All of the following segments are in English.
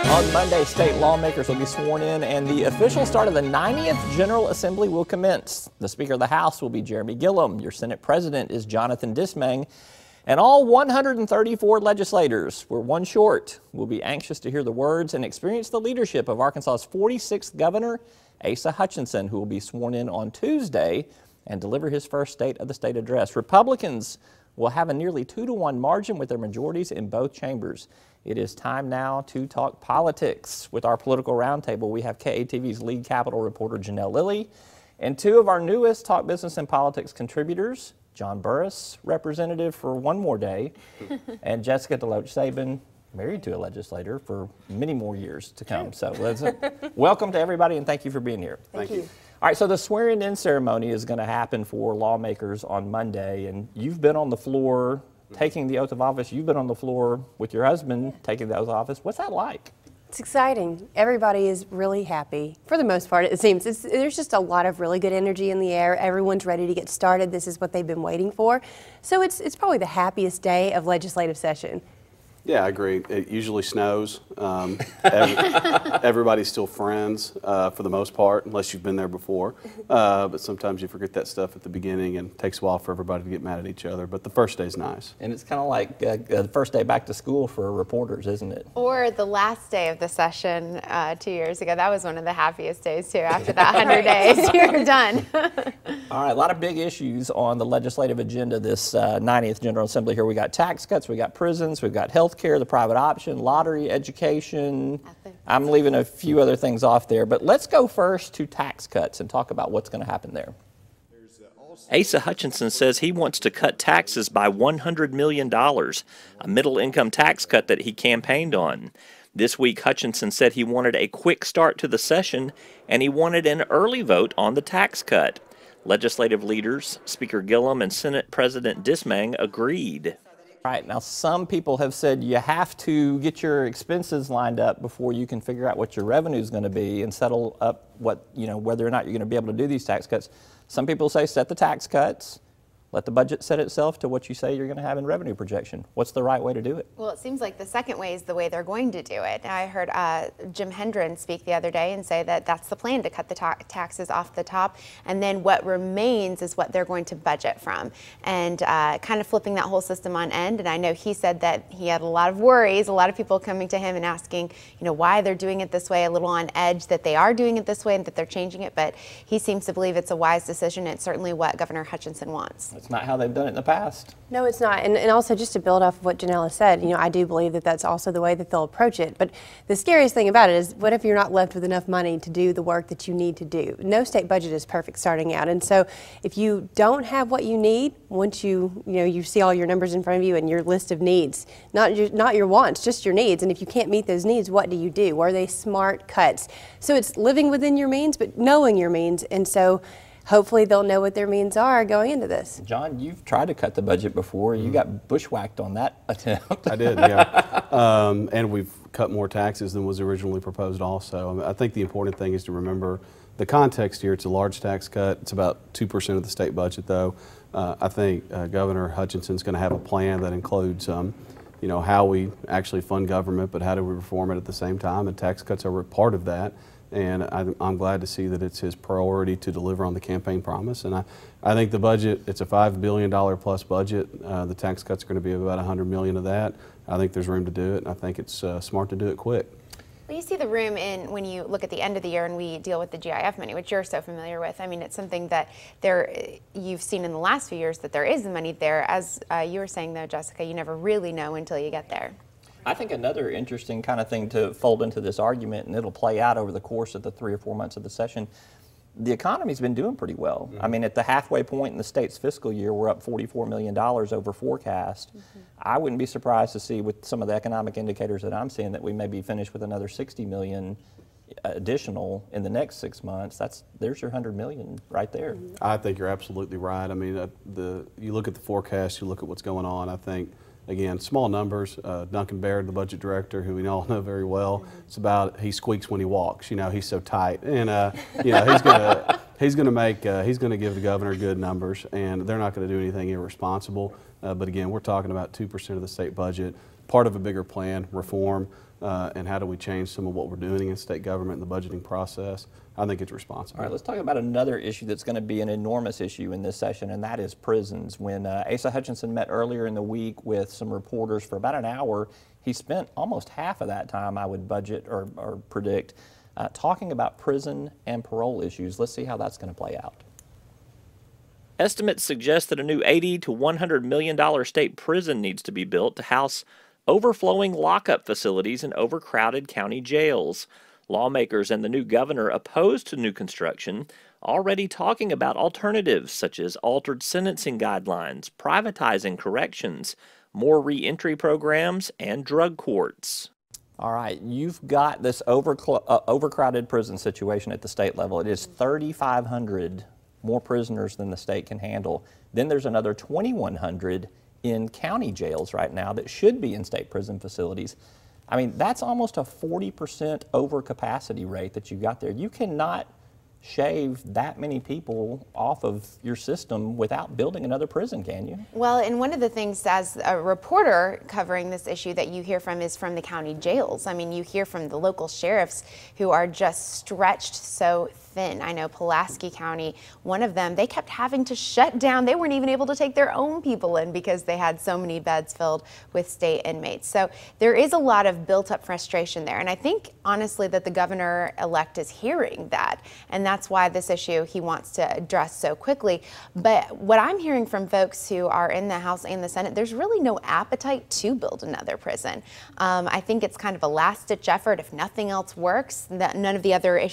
On Monday, state lawmakers will be sworn in, and the official start of the 90th General Assembly will commence. The Speaker of the House will be Jeremy Gillum. Your Senate President is Jonathan Dismang. And all 134 legislators, we're one short, will be anxious to hear the words and experience the leadership of Arkansas's 46th Governor, Asa Hutchinson, who will be sworn in on Tuesday and deliver his first State of the State address. Republicans will have a nearly 2-to-1 margin with their majorities in both chambers. It is time now to talk politics. With our political roundtable, we have KATV's lead Capitol reporter Janelle Lilley and two of our newest Talk Business and Politics contributors, John Burris, representative for one more day, and Jessica DeLoach Sabin, married to a legislator for many more years to come. So welcome to everybody, and thank you for being here. Thank you. All right, so the swearing-in ceremony is going to happen for lawmakers on Monday, and you've been on the floor taking the oath of office. You've been on the floor with your husband taking the oath of office. What's that like? It's exciting. Everybody is really happy. For the most part, it seems. There's just a lot of really good energy in the air. Everyone's ready to get started. This is what they've been waiting for. So it's probably the happiest day of legislative session. Yeah, I agree. It usually snows. Everybody's still friends for the most part, unless you've been there before. But sometimes you forget that stuff at the beginning, and it takes a while for everybody to get mad at each other. But the first day's nice. And it's kind of like the first day back to school for reporters, isn't it? Or the last day of the session 2 years ago. That was one of the happiest days, too. After that 100 days, you're done. All right, a lot of big issues on the legislative agenda this 90th General Assembly here. We got tax cuts, we got prisons, we've got health care, the private option, lottery, education. I'm leaving a few other things off there, but let's go first to tax cuts and talk about what's going to happen there. Asa Hutchinson says he wants to cut taxes by $100 million, a middle-income tax cut that he campaigned on. This week, Hutchinson said he wanted a quick start to the session, and he wanted an early vote on the tax cut. Legislative leaders, Speaker Gillum and Senate President Dismang, agreed. Right, now some people have said you have to get your expenses lined up before you can figure out what your revenue is going to be and settle up what, whether or not you're going to be able to do these tax cuts. Some people say set the tax cuts, let the budget set itself to what you say you're going to have in revenue projection. What's the right way to do it? Well, it seems like the second way is the way they're going to do it. I heard Jim Hendren speak the other day and say that that's the plan, to cut the taxes off the top, and then what remains is what they're going to budget from, and kind of flipping that whole system on end. And I know he said that he had a lot of worries, a lot of people coming to him and asking, why they're doing it this way, a little on edge that they are doing it this way and that they're changing it. But he seems to believe it's a wise decision. It's certainly what Governor Hutchinson wants. It's not how they've done it in the past. No, it's not. And also, just to build off of what Janelle said, I do believe that that's also the way that they'll approach it. But the scariest thing about it is, what if you're not left with enough money to do the work that you need to do? No state budget is perfect starting out. And so if you don't have what you need, once you see all your numbers in front of you and your list of needs, not your wants, just your needs. And if you can't meet those needs, what do you do? Are they smart cuts? So it's living within your means, but knowing your means. And so hopefully they'll know what their means are going into this. John, you've tried to cut the budget before. You got bushwhacked on that attempt. I did, yeah. And we've cut more taxes than was originally proposed also. I think the important thing is to remember the context here. It's a large tax cut. It's about 2% of the state budget, though. I think Governor Hutchinson's going to have a plan that includes how we actually fund government, but how do we reform it at the same time, and tax cuts are a part of that. And I'm glad to see that it's his priority to deliver on the campaign promise. And I think the budget, it's a $5 billion plus budget. The tax cuts are going to be about $100 million of that. I think there's room to do it, and I think it's smart to do it quick. Well, you see the room when you look at the end of the year and we deal with the GIF money, which you're so familiar with. I mean, it's something that you've seen in the last few years that there is money there. As you were saying, though, Jessica, you never really know until you get there. I think another interesting kind of thing to fold into this argument, and it'll play out over the course of the 3 or 4 months of the session, the economy's been doing pretty well. I mean, at the halfway point in the state's fiscal year, we're up $44 million over forecast. I wouldn't be surprised to see, with some of the economic indicators that I'm seeing, that we may be finished with another $60 million additional in the next 6 months. There's your $100 million right there. I think you're absolutely right. I mean, you look at the forecast, you look at what's going on, I think, again, small numbers. Duncan Baird, the budget director, who we all know very well, it's about he squeaks when he walks. He's so tight, and he's going to give the governor good numbers, and they're not going to do anything irresponsible. But again, we're talking about 2% of the state budget. part of a bigger plan, reform, and how do we change some of what we're doing in state government and the budgeting process. I think it's responsible. All right, let's talk about another issue that's going to be an enormous issue in this session, and that is prisons. When Asa Hutchinson met earlier in the week with some reporters for about an hour, he spent almost half of that time, I would budget or predict, talking about prison and parole issues. Let's see how that's going to play out. Estimates suggest that a new $80 to $100 million state prison needs to be built to house overflowing lockup facilities in overcrowded county jails. Lawmakers and the new governor opposed to new construction, already talking about alternatives such as altered sentencing guidelines, privatizing corrections, more reentry programs, and drug courts. All right, you've got this overcrowded prison situation at the state level. It is 3,500 more prisoners than the state can handle. Then there's another 2,100 in county jails right now that should be in state prison facilities. I mean, that's almost a 40% overcapacity rate that you've got there. You cannot shave that many people off of your system without building another prison, can you? Well, and one of the things as a reporter covering this issue that you hear from is from the county jails. I mean, you hear from the local sheriffs who are just stretched so thin. I know Pulaski County, one of them, they kept having to shut down. They weren't even able to take their own people in because they had so many beds filled with state inmates. So there is a lot of built up frustration there. And I think honestly that the governor-elect is hearing that. And that's why this issue he wants to address so quickly. But what I'm hearing from folks who are in the House and the Senate, there's really no appetite to build another prison. I think it's kind of a last-ditch effort. If nothing else works, that none of the other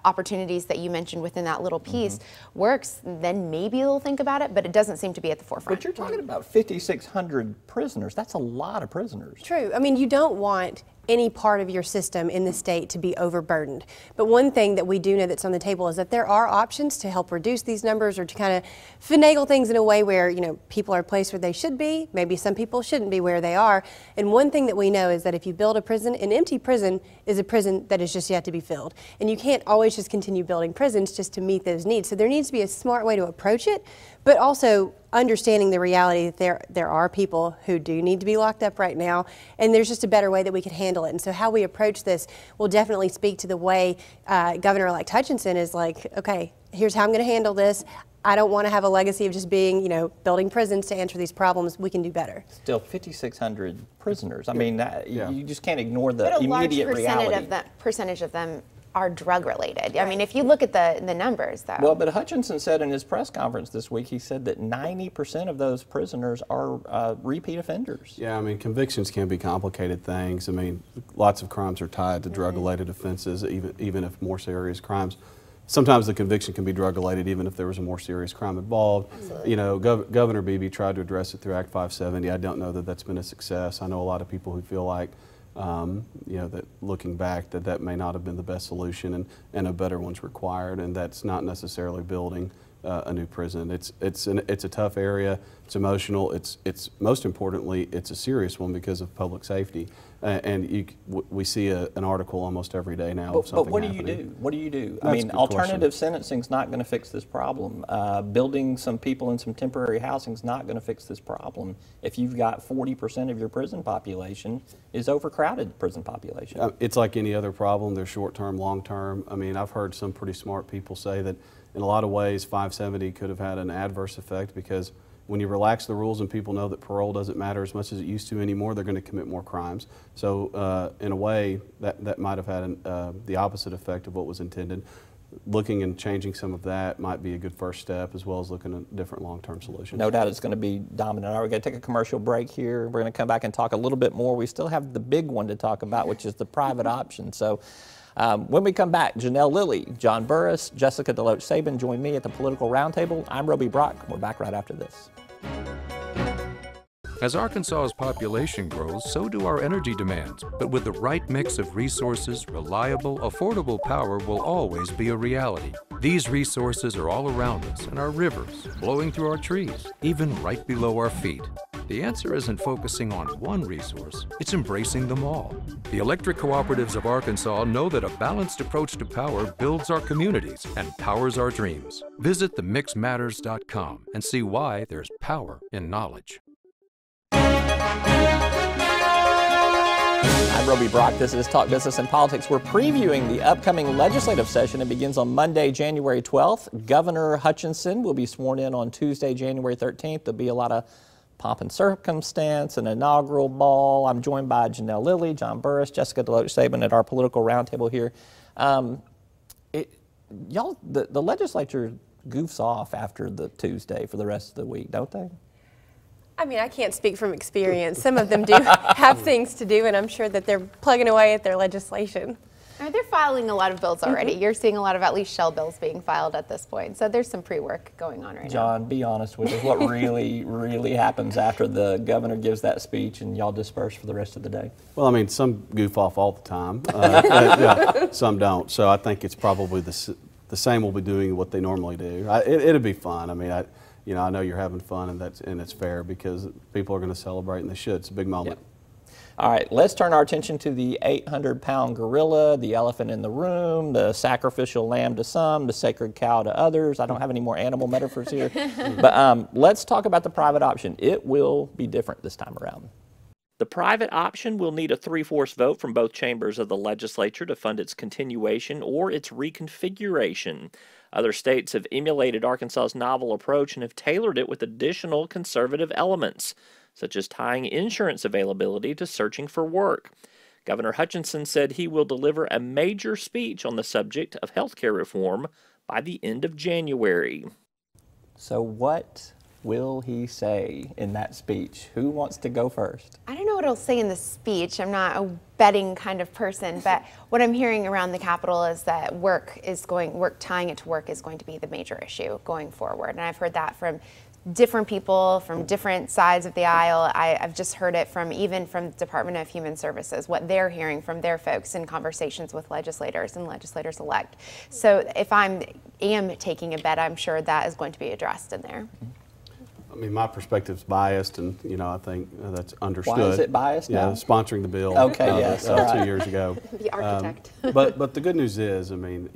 opportunities that you mentioned within that little piece works, then maybe they'll think about it, but it doesn't seem to be at the forefront. But you're talking about 5,600 prisoners. That's a lot of prisoners. True. I mean, you don't want any part of your system in the state to be overburdened. But one thing that we do know that's on the table is that there are options to help reduce these numbers or to kind of finagle things in a way where, you know, people are placed where they should be. Maybe some people shouldn't be where they are. And one thing that we know is that if you build a prison, an empty prison is a prison that is just yet to be filled. And you can't always just continue building prisons just to meet those needs. So there needs to be a smart way to approach it, but also understanding the reality that there are people who do need to be locked up right now, and there's just a better way that we could handle it. And so how we approach this will definitely speak to the way Governor-elect Hutchinson is like, okay, here's how I'm going to handle this. I don't want to have a legacy of just being, you know, building prisons to answer these problems. We can do better. Still 5,600 prisoners. I mean, you just can't ignore the immediate reality. But a large percentage of them are drug related. I mean, if you look at the numbers, though. Well, but Hutchinson said in his press conference this week, he said that 90% of those prisoners are repeat offenders. Yeah, I mean, convictions can be complicated things. I mean, lots of crimes are tied to drug-related offenses, even if more serious crimes. Sometimes the conviction can be drug-related, even if there was a more serious crime involved. Absolutely. You know, Governor Beebe tried to address it through Act 570. I don't know that that's been a success. I know a lot of people who feel like, you know, that looking back, that may not have been the best solution, and a better one's required, and that's not necessarily building a new prison. It's a tough area. It's emotional. It's most importantly, it's a serious one because of public safety. And we see an article almost every day now of something But what do happening. you do? What do you do? That's I mean, a good alternative sentencing is not going to fix this problem. Building some people in some temporary housing is not going to fix this problem. If you've got 40% of your prison population is overcrowded prison population. It's like any other problem. There's short-term, long-term. I mean, I've heard some pretty smart people say that in a lot of ways 570 could have had an adverse effect because when you relax the rules and people know that parole doesn't matter as much as it used to anymore, they're going to commit more crimes. So in a way, that might have had the opposite effect of what was intended. Looking and changing some of that might be a good first step, as well as looking at different long-term solutions. No doubt it's going to be dominant. All right, we're going to take a commercial break here. We're going to come back and talk a little bit more. We still have the big one to talk about, which is the private option. So when we come back, Janelle, Lilley, John Burris, Jessica DeLoach, Sabin join me at the Political Roundtable. I'm Roby Brock. We're back right after this. As Arkansas's population grows, so do our energy demands. But with the right mix of resources, reliable, affordable power will always be a reality. These resources are all around us in our rivers, blowing through our trees, even right below our feet. The answer isn't focusing on one resource, it's embracing them all. The electric cooperatives of Arkansas know that a balanced approach to power builds our communities and powers our dreams. Visit themixmatters.com and see why there's power in knowledge. I'm Roby Brock. This is Talk Business and Politics. We're previewing the upcoming legislative session. It begins on Monday, January 12th. Governor Hutchinson will be sworn in on Tuesday, January 13th. There'll be a lot of pomp and circumstance, an inaugural ball. I'm joined by Janelle, Lilley, John Burris, Jessica DeLoach, Sabin at our political roundtable here. The legislature goofs off after the Tuesday for the rest of the week, don't they? I mean, I can't speak from experience. Some of them do have things to do, and I'm sure that they're plugging away at their legislation. They're filing a lot of bills already. You're seeing a lot of at least shell bills being filed at this point. So there's some pre-work going on right now. John, be honest with us. What really happens after the governor gives that speech and y'all disperse for the rest of the day? Well, I mean, some goof off all the time, but, some don't. So I think it's probably the same we'll be doing what they normally do. It'll be fun. I mean, I know you're having fun, and it's fair because people are going to celebrate, and they should. It's a big moment. Yep. All right, let's turn our attention to the 800-pound gorilla, the elephant in the room, the sacrificial lamb to some, the sacred cow to others. I don't have any more animal metaphors here. But let's talk about the private option. It will be different this time around. The private option will need a 3/4 vote from both chambers of the legislature to fund its continuation or its reconfiguration. Other states have emulated Arkansas's novel approach and have tailored it with additional conservative elements, such as tying insurance availability to searching for work. Governor Hutchinson said he will deliver a major speech on the subject of health care reform by the end of January. So what will he say in that speech? Who wants to go first? I don't know what he'll say in the speech. I'm not a betting kind of person, but what I'm hearing around the Capitol is that tying it to work is going to be the major issue going forward. And I've heard that from different people from different sides of the aisle. I've just heard it even from the Department of Human Services, what they're hearing from their folks in conversations with legislators and legislators-elect. So if I am taking a bet, I'm sure that is going to be addressed in there. I mean, my perspective's biased, and I think that's understood. Why is it biased now? Sponsoring the bill. Okay, yes, all right. 2 years ago. The architect. But the good news is, I mean,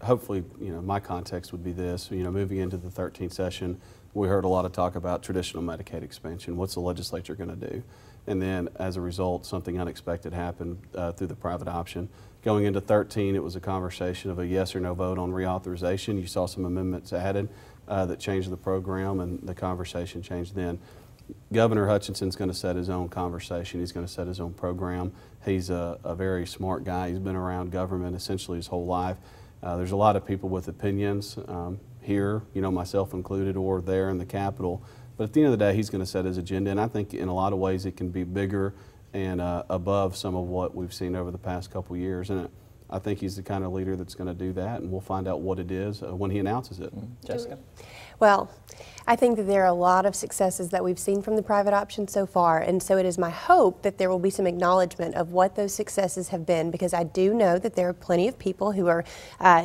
hopefully, my context would be this. Moving into the 13th session, we heard a lot of talk about traditional Medicaid expansion. What's the legislature going to do? And then, as a result, something unexpected happened through the private option. Going into 13, it was a conversation of a yes or no vote on reauthorization. You saw some amendments added that changed the program, and the conversation changed then. Governor Hutchinson's going to set his own conversation. He's going to set his own program. He's a very smart guy. He's been around government essentially his whole life. There's a lot of people with opinions here, myself included, or there in the Capitol. But at the end of the day, he's going to set his agenda, and I think in a lot of ways it can be bigger and above some of what we've seen over the past couple years. And I think he's the kind of leader that's going to do that, and we'll find out what it is when he announces it. Jessica? Well, I think that there are a lot of successes that we've seen from the private option so far, and so it is my hope that there will be some acknowledgement of what those successes have been, because I do know that there are plenty of people who are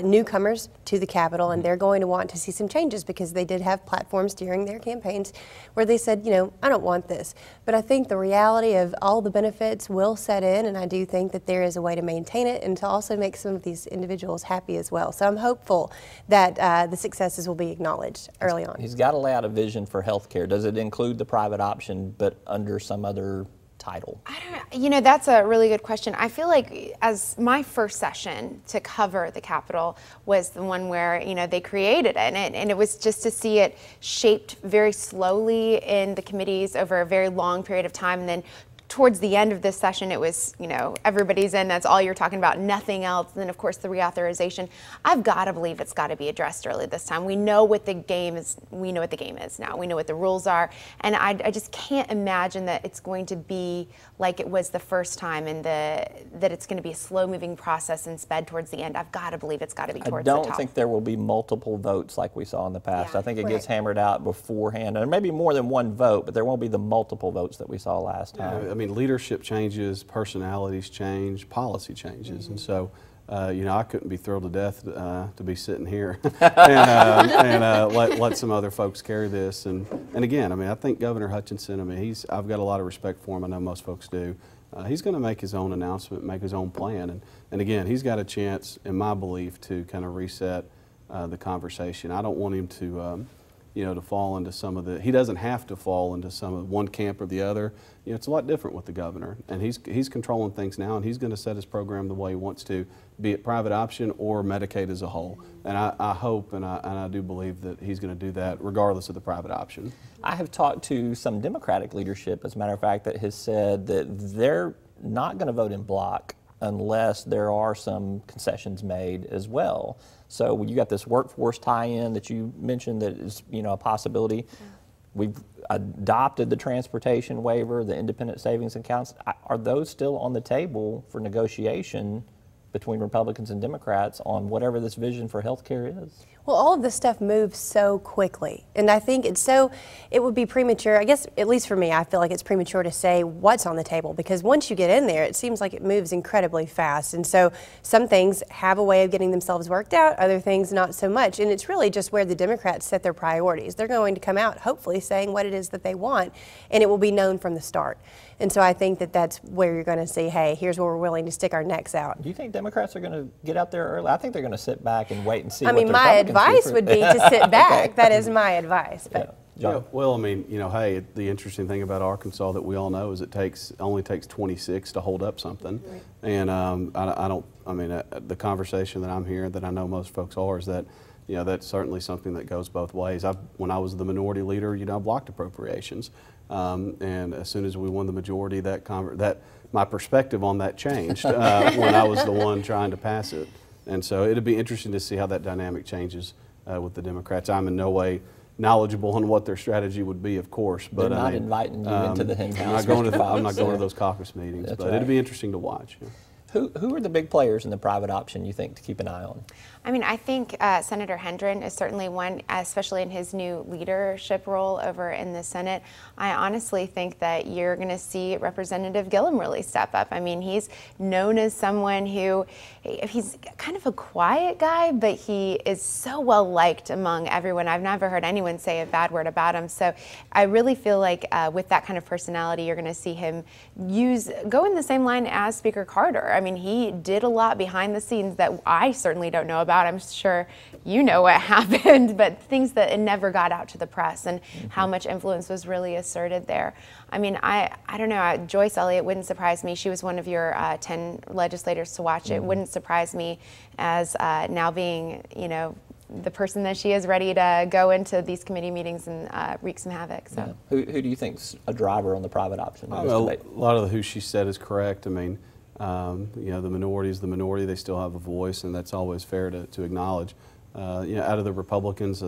newcomers to the Capitol, and they're going to want to see some changes because they did have platforms during their campaigns where they said, I don't want this. But I think the reality of all the benefits will set in, and I do think that there is a way to maintain it and to also make some of these individuals happy as well. So I'm hopeful that the successes will be acknowledged early on. He's got to lay out a vision for health care. Does it include the private option, but under some other title? That's a really good question. I feel like as my first session to cover the Capitol was the one where, they created it, and it was just to see it shaped very slowly in the committees over a very long period of time, and then towards the end of this session, it was, everybody's in, that's all you're talking about, nothing else. And then, of course, the reauthorization. I've got to believe it's got to be addressed early this time. We know what the game is. We know what the game is now. We know what the rules are. And I just can't imagine that it's going to be like it was the first time, and that it's going to be a slow-moving process and sped towards the end. I've got to believe it's got to be towards the top. I don't think there will be multiple votes like we saw in the past. Yeah, I think it gets hammered out beforehand. And maybe more than one vote, but there won't be the multiple votes that we saw last time. I mean, leadership changes, personalities change, policy changes, and so I couldn't be thrilled to death to be sitting here and let some other folks carry this. And again, I think Governor Hutchinson. I've got a lot of respect for him. I know most folks do. He's going to make his own announcement, make his own plan, and again, he's got a chance, in my belief, to kind of reset the conversation. I don't want him to to fall into some of the, he doesn't have to fall into some of one camp or the other. It's a lot different with the governor, and he's controlling things now, and he's going to set his program the way he wants to, be it private option or Medicaid as a whole. And I hope and I do believe that he's going to do that regardless of the private option. I have talked to some Democratic leadership, as a matter of fact, that has said that they're not going to vote in bloc unless there are some concessions made as well. So you got this workforce tie-in that you mentioned that is, a possibility. Yeah. We've adopted the transportation waiver, the independent savings accounts. Are those still on the table for negotiation between Republicans and Democrats on whatever this vision for health care is? Well, all of this stuff moves so quickly, and I think it would be premature, I guess, at least for me, I feel like it's premature to say what's on the table, because once you get in there, it seems like it moves incredibly fast, and so some things have a way of getting themselves worked out, other things not so much, and it's really just where the Democrats set their priorities. They're going to come out, hopefully, saying what it is that they want, and it will be known from the start. And so I think that that's where you're going to see, hey, here's where we're willing to stick our necks out. Do you think Democrats are going to get out there early? I think they're going to sit back and wait and see. I mean, my advice would be to sit back. Okay. That is my advice. But. Yeah, well, I mean, hey, the interesting thing about Arkansas that we all know is it only takes 26 to hold up something. Right. And the conversation that I'm hearing, that I know most folks are, is that, that's certainly something that goes both ways. When I was the minority leader, I blocked appropriations. And as soon as we won the majority, my perspective on that changed when I was the one trying to pass it. And so it'd be interesting to see how that dynamic changes with the Democrats. I'm in no way knowledgeable on what their strategy would be, of course. But they're not inviting you into the hen house. I'm not going to those caucus meetings, but it'd be interesting to watch. Yeah. Who are the big players in the private option you think to keep an eye on? I mean, I think Senator Hendren is certainly one, especially in his new leadership role over in the Senate. I honestly think that you're going to see Representative Gillum really step up. I mean, he's known as someone who, he's kind of a quiet guy, but he is so well liked among everyone. I've never heard anyone say a bad word about him. So I really feel like with that kind of personality, you're going to see him go in the same line as Speaker Carter. I mean, he did a lot behind the scenes that I certainly don't know about. I'm sure you know what happened, but things that it never got out to the press, and how much influence was really asserted there. I mean, I don't know, Joyce Elliott wouldn't surprise me. She was one of your 10 legislators to watch. It wouldn't surprise me as now being, the person that she is, ready to go into these committee meetings and wreak some havoc. So, yeah. Who do you think's a driver on the private option? A lot of who she said is correct. I mean, the minority is the minority. They still have a voice, and that's always fair to acknowledge. Out of the Republicans,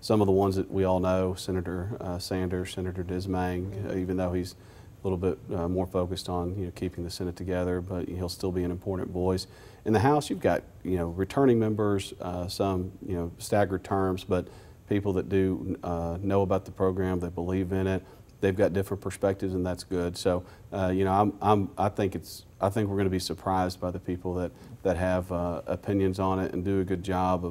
some of the ones that we all know, Senator Sanders, Senator Dismang, even though he's a little bit more focused on keeping the Senate together, but he'll still be an important voice. In the House, you've got returning members, some staggered terms, but people that do know about the program, they believe in it. They've got different perspectives, and that's good. So, I think we're going to be surprised by the people that have opinions on it and do a good job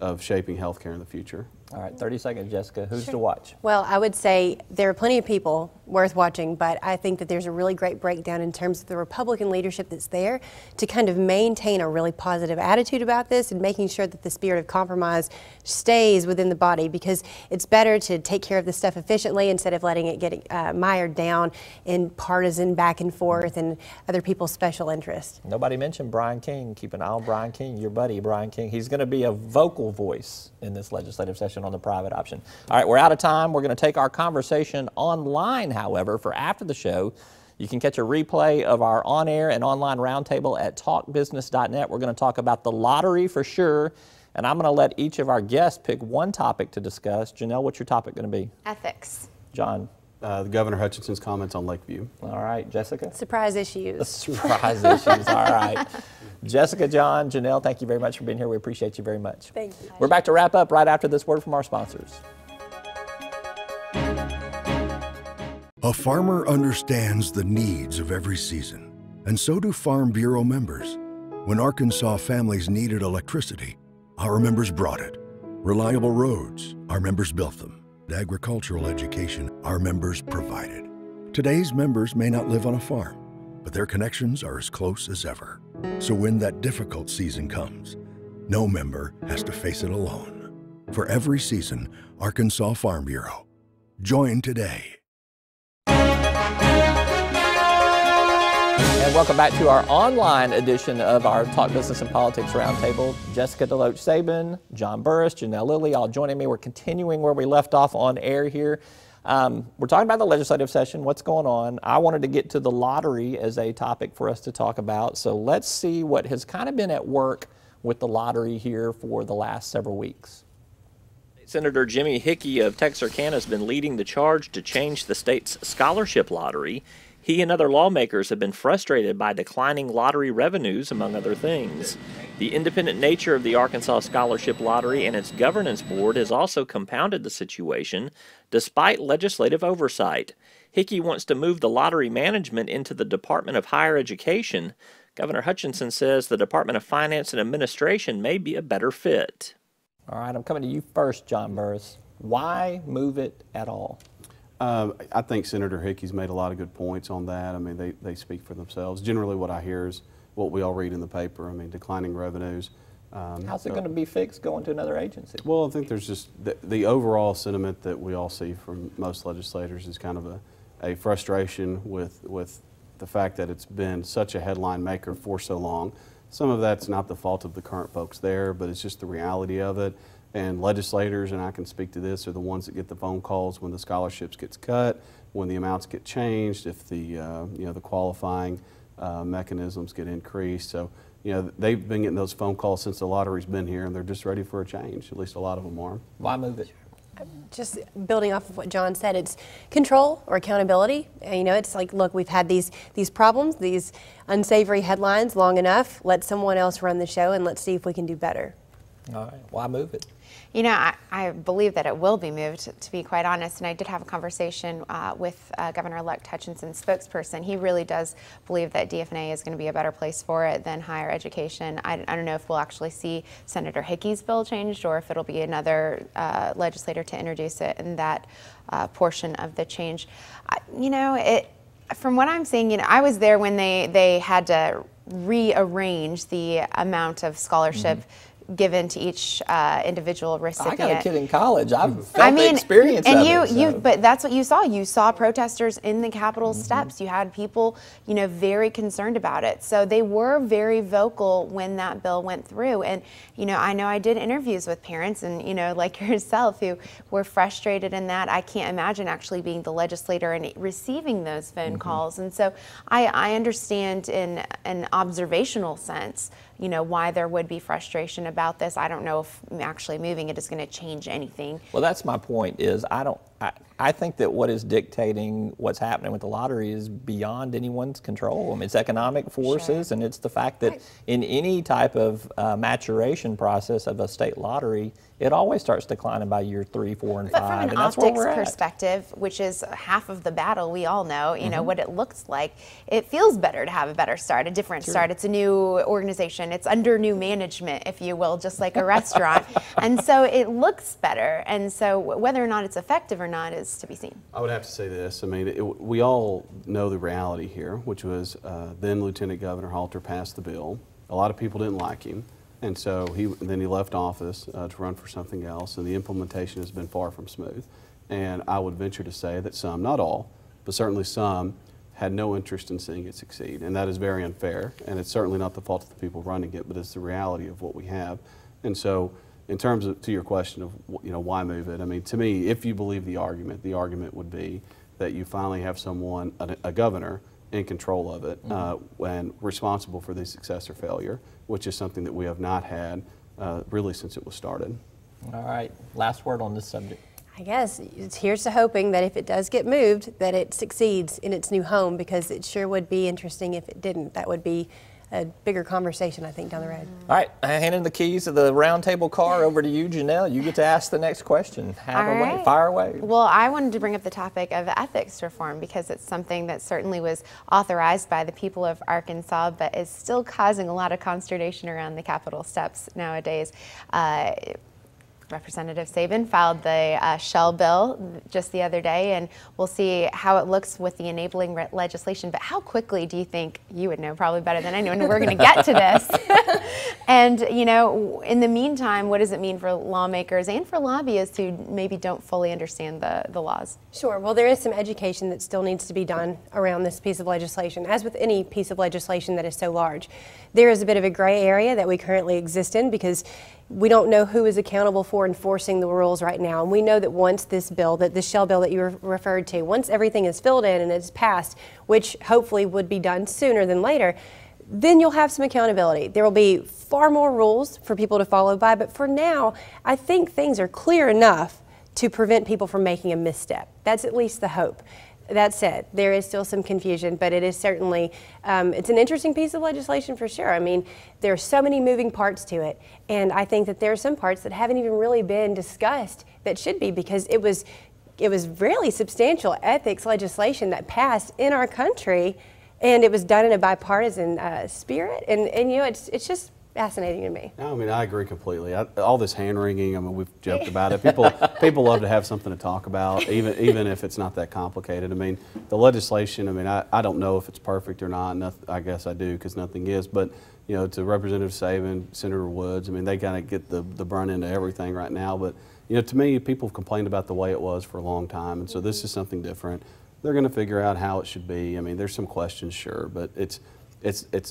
of shaping healthcare in the future. All right, 30 seconds, Jessica. Who's to watch? Well, I would say there are plenty of people worth watching, but I think that there's a really great breakdown in terms of the Republican leadership that's there to kind of maintain a really positive attitude about this and making sure that the spirit of compromise stays within the body, because it's better to take care of this stuff efficiently instead of letting it get mired down in partisan back and forth and other people's special interests. Nobody mentioned Brian King. Keep an eye on Brian King, your buddy Brian King. He's going to be a vocal voice in this legislative session on the private option. All right, we're out of time. We're going to take our conversation online, however, for after the show. You can catch a replay of our on-air and online roundtable at talkbusiness.net. We're going to talk about the lottery for sure, and I'm going to let each of our guests pick one topic to discuss. Janelle, what's your topic going to be? Ethics. John? The Governor Hutchinson's comments on Lakeview. All right, Jessica? Surprise issues. Surprise issues, all right. Jessica, John, Janelle, thank you very much for being here. We appreciate you very much. Thank you. We're back to wrap up right after this word from our sponsors. A farmer understands the needs of every season, and so do Farm Bureau members. When Arkansas families needed electricity, our members brought it. Reliable roads, our members built them. Agricultural education, our members provided. Today's members may not live on a farm, but their connections are as close as ever. So when that difficult season comes, no member has to face it alone. For every season, Arkansas Farm Bureau. Join today. And welcome back to our online edition of our Talk Business and Politics Roundtable. Jessica DeLoach Sabin, John Burris, Janelle Lilley, all joining me. We're continuing where we left off on air here. We're talking about the legislative session, what's going on. I wanted to get to the lottery as a topic for us to talk about. So let's see what has kind of been at work with the lottery here for the last several weeks. Senator Jimmy Hickey of Texarkana has been leading the charge to change the state's scholarship lottery. He and other lawmakers have been frustrated by declining lottery revenues, among other things. The independent nature of the Arkansas Scholarship Lottery and its governance board has also compounded the situation, despite legislative oversight. Hickey wants to move the lottery management into the Department of Higher Education. Governor Hutchinson says the Department of Finance and Administration may be a better fit. All right, I'm coming to you first, John Burris. Why move it at all? I think Senator Hickey's made a lot of good points on that. I mean, they speak for themselves. Generally, what I hear is what we all read in the paper. I mean, declining revenues. How's it going to be fixed going to another agency? Well, I think there's just the overall sentiment that we all see from most legislators is kind of a frustration with the fact that it's been such a headline maker for so long. Some of that's not the fault of the current folks there, but it's just the reality of it. And legislators, and I can speak to this, are the ones that get the phone calls when the scholarships gets cut, when the amounts get changed, if the the qualifying mechanisms get increased. So they've been getting those phone calls since the lottery's been here, and they're just ready for a change. At least a lot of them are. Why move it? Just building off of what John said, it's control or accountability. It's like, look, we've had these problems, these unsavory headlines long enough. Let someone else run the show, and let's see if we can do better. All right, why move it? I believe that it will be moved, to be quite honest, and I did have a conversation with Governor-elect Hutchinson's spokesperson. He really does believe that DFNA is going to be a better place for it than higher education. I don't know if we'll actually see Senator Hickey's bill changed or if it'll be another legislator to introduce it in that portion of the change. From what I'm seeing, I was there when they had to rearrange the amount of scholarship given to each individual recipient. I got a kid in college. I've felt the experience and of it. But that's what you saw. You saw protesters in the Capitol steps. You had people, very concerned about it. So they were very vocal when that bill went through. And, I know I did interviews with parents and, like yourself, who were frustrated in that. I can't imagine actually being the legislator and receiving those phone calls. And so I understand in an observational sense, why there would be frustration about this. I don't know if actually moving it is going to change anything. Well, that's my point is I think that what is dictating what's happening with the lottery is beyond anyone's control. I mean, it's economic forces, and it's the fact that in any type of maturation process of a state lottery, it always starts declining by year 3, 4, and 5. But from an optics perspective, which is half of the battle, we all know, what it looks like, it feels better to have a better start, a different start. It's a new organization. It's under new management, if you will, just like a restaurant. And so it looks better. And so whether or not it's effective or not is to be seen. I would have to say this. I mean, we all know the reality here, which was then Lieutenant Governor Halter passed the bill. A lot of people didn't like him. And so then he left office to run for something else, and the implementation has been far from smooth. And I would venture to say that some, not all, but certainly some, had no interest in seeing it succeed. And that is very unfair, and it's certainly not the fault of the people running it, but it's the reality of what we have. And so in terms of, to your question of, why move it, I mean, to me, if you believe the argument would be that you finally have someone, a governor, in control of it and responsible for the success or failure, which is something that we have not had really since it was started. All right, last word on this subject. I guess here's to hoping that if it does get moved, that it succeeds in its new home, because it sure would be interesting if it didn't. That would be a bigger conversation, I think, down the road. All right, handing the keys of the roundtable car over to you, Janelle. You get to ask the next question. Fire away. Well, I wanted to bring up the topic of ethics reform because it's something that certainly was authorized by the people of Arkansas, but is still causing a lot of consternation around the Capitol steps nowadays. Representative Sabin filed the shell bill just the other day, and we'll see how it looks with the enabling legislation. But how quickly do you think, you would know probably better than anyone, we're going to get to this? And, you know, in the meantime, what does it mean for lawmakers and for lobbyists who maybe don't fully understand the laws? Sure. Well, there is some education that still needs to be done around this piece of legislation. As with any piece of legislation that is so large, there is a bit of a gray area that we currently exist in because we don't know who is accountable for enforcing the rules right now. And we know that once this bill, that this shell bill that you referred to, once everything is filled in and it's passed, which hopefully would be done sooner than later, then you'll have some accountability. There will be far more rules for people to follow by, but for now, I think things are clear enough to prevent people from making a misstep. That's at least the hope. That said, there is still some confusion, but it is certainly, it's an interesting piece of legislation for sure. I mean, there are so many moving parts to it, and I think that there are some parts that haven't even really been discussed that should be, because it was really substantial ethics legislation that passed in our country, and it was done in a bipartisan spirit, and you know, it's just fascinating to me. I mean, I agree completely. All this hand-wringing, I mean, we've joked about it. People love to have something to talk about, even if it's not that complicated. I mean, the legislation, I mean, I don't know if it's perfect or not. I guess I do, because nothing is. But, you know, to Representative Sabin, Senator Woods, I mean, they kind of get the brunt into everything right now. But, you know, to me, people have complained about the way it was for a long time, and so this is something different. They're going to figure out how it should be. I mean, there's some questions, sure, but it's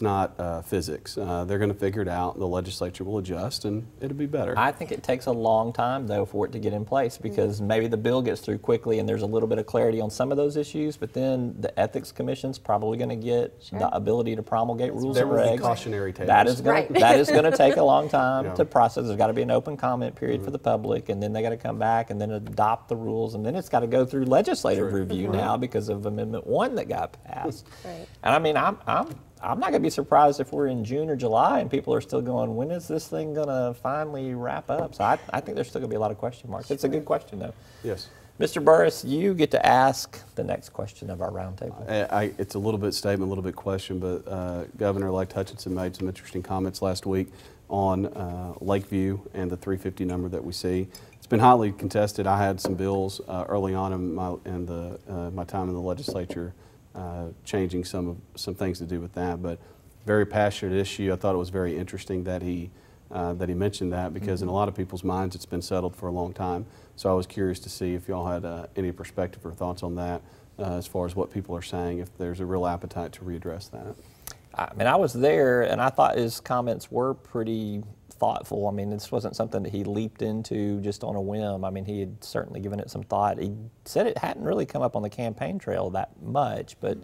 not physics. They're going to figure it out. The legislature will adjust, and it'll be better. I think it takes a long time, though, for it to get in place, because maybe the bill gets through quickly and there's a little bit of clarity on some of those issues, but then the Ethics Commission's probably going to get the ability to promulgate rules and regs. There will be cautionary tales. That is going to take a long time to process. There's got to be an open comment period for the public, and then they got to come back and then adopt the rules, and then it's got to go through legislative review now because of Amendment 1 that got passed. And I mean, I'm not going to be surprised if we're in June or July and people are still going, when is this thing going to finally wrap up? So I think there's still going to be a lot of question marks. It's a good question, though. Yes. Mr. Burris, you get to ask the next question of our roundtable. It's a little bit statement, a little bit question, but Governor-elect Hutchinson made some interesting comments last week on Lakeview and the 350 number that we see. It's been hotly contested. I had some bills early on in my time in the legislature changing some things to do with that, but very passionate issue. I thought it was very interesting that he mentioned that, because in a lot of people's minds it's been settled for a long time. So I was curious to see if y'all had any perspective or thoughts on that as far as what people are saying, if there's a real appetite to readdress that. I mean, I was there and I thought his comments were pretty thoughtful. I mean, this wasn't something that he leaped into just on a whim. I mean, he had certainly given it some thought. He said it hadn't really come up on the campaign trail that much, but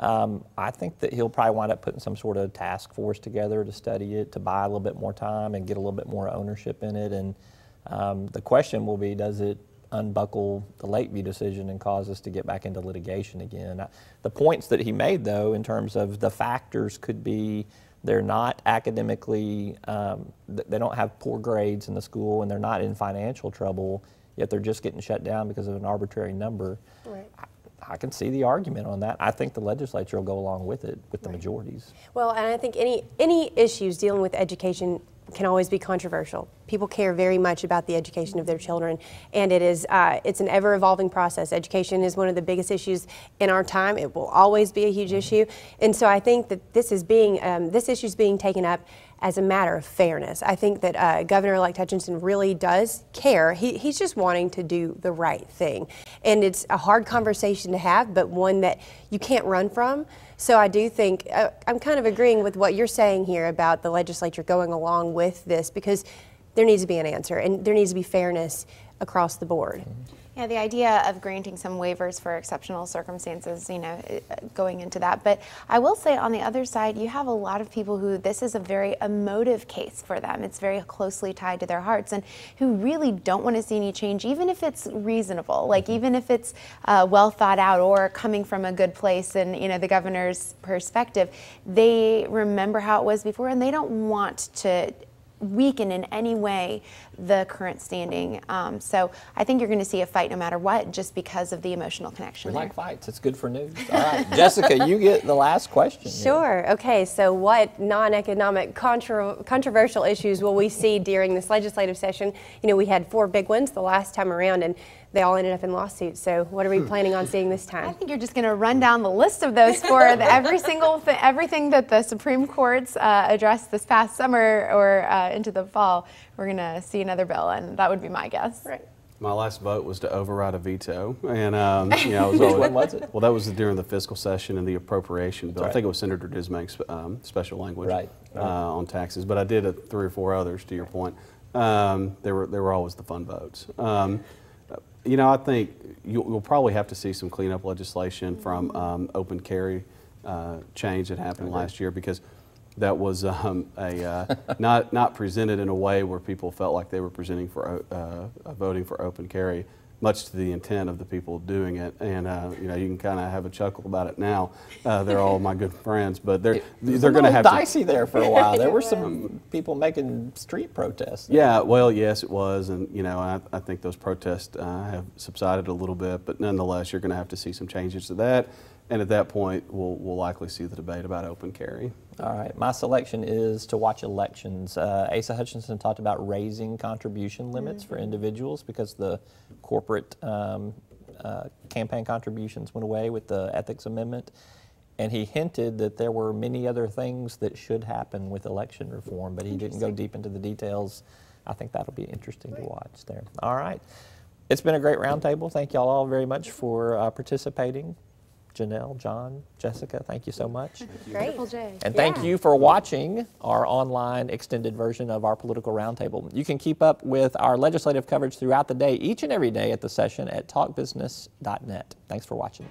I think that he'll probably wind up putting some sort of task force together to study it, to buy a little bit more time and get a little bit more ownership in it. And the question will be, does it unbuckle the Lakeview decision and cause us to get back into litigation again? The points that he made, though, in terms of the factors could be, they're not academically, they don't have poor grades in the school, and they're not in financial trouble, yet they're just getting shut down because of an arbitrary number. Right. I can see the argument on that. I think the legislature will go along with it, with the majorities. Well, and I think any issues dealing with education can always be controversial. People care very much about the education of their children, and it's an ever-evolving process. Education is one of the biggest issues in our time. It will always be a huge issue, and so I think that this issue is being taken up as a matter of fairness. I think that Governor-elect Hutchinson really does care. He's just wanting to do the right thing, and it's a hard conversation to have, but one that you can't run from. So I do think, I'm kind of agreeing with what you're saying here about the legislature going along with this, because there needs to be an answer and there needs to be fairness across the board. Yeah, the idea of granting some waivers for exceptional circumstances, you know, going into that. But I will say on the other side, you have a lot of people who this is a very emotive case for them. It's very closely tied to their hearts, and who really don't want to see any change, even if it's reasonable, like even if it's well thought out or coming from a good place and, you know, the governor's perspective. They remember how it was before, and they don't want to weaken in any way the current standing. So I think you're going to see a fight no matter what, just because of the emotional connection. We there. like fights. It's good for news. All right, Jessica, you get the last question. Sure. Okay. So, what non-economic controversial issues will we see during this legislative session? You know, we had 4 big ones the last time around, and they all ended up in lawsuits. So, what are we planning on seeing this time? I think you're just going to run down the list of those for everything that the Supreme Court's addressed this past summer or into the fall. We're going to see another bill, and that would be my guess. Right. My last vote was to override a veto, and you know, Which one was it? Well, that was during the fiscal session and the appropriation bill. Right. I think it was Senator Dismang's special language Right. on taxes, but I did 3 or 4 others. To your point, they were always the fun votes. You know, I think you'll probably have to see some cleanup legislation from open carry change that happened last year, because that was not presented in a way where people felt like they were presenting for voting for open carry, much to the intent of the people doing it. And you know, you can kind of have a chuckle about it now. They're all my good friends, but they're going to have dicey there for a while. There were some people making street protests. Yeah, well, yes, it was, and you know, I think those protests have subsided a little bit, but nonetheless, you're going to have to see some changes to that. And at that point, we'll likely see the debate about open carry. All right, my selection is to watch elections. Asa Hutchinson talked about raising contribution limits for individuals because the corporate campaign contributions went away with the ethics amendment. And he hinted that there were many other things that should happen with election reform, but he didn't go deep into the details. I think that'll be interesting to watch there. All right, it's been a great roundtable. Thank y'all all very much for participating. Janelle, John, Jessica, thank you so much. Great. And thank you for watching our online extended version of our political roundtable. You can keep up with our legislative coverage throughout the day, each and every day at the session at talkbusiness.net. Thanks for watching.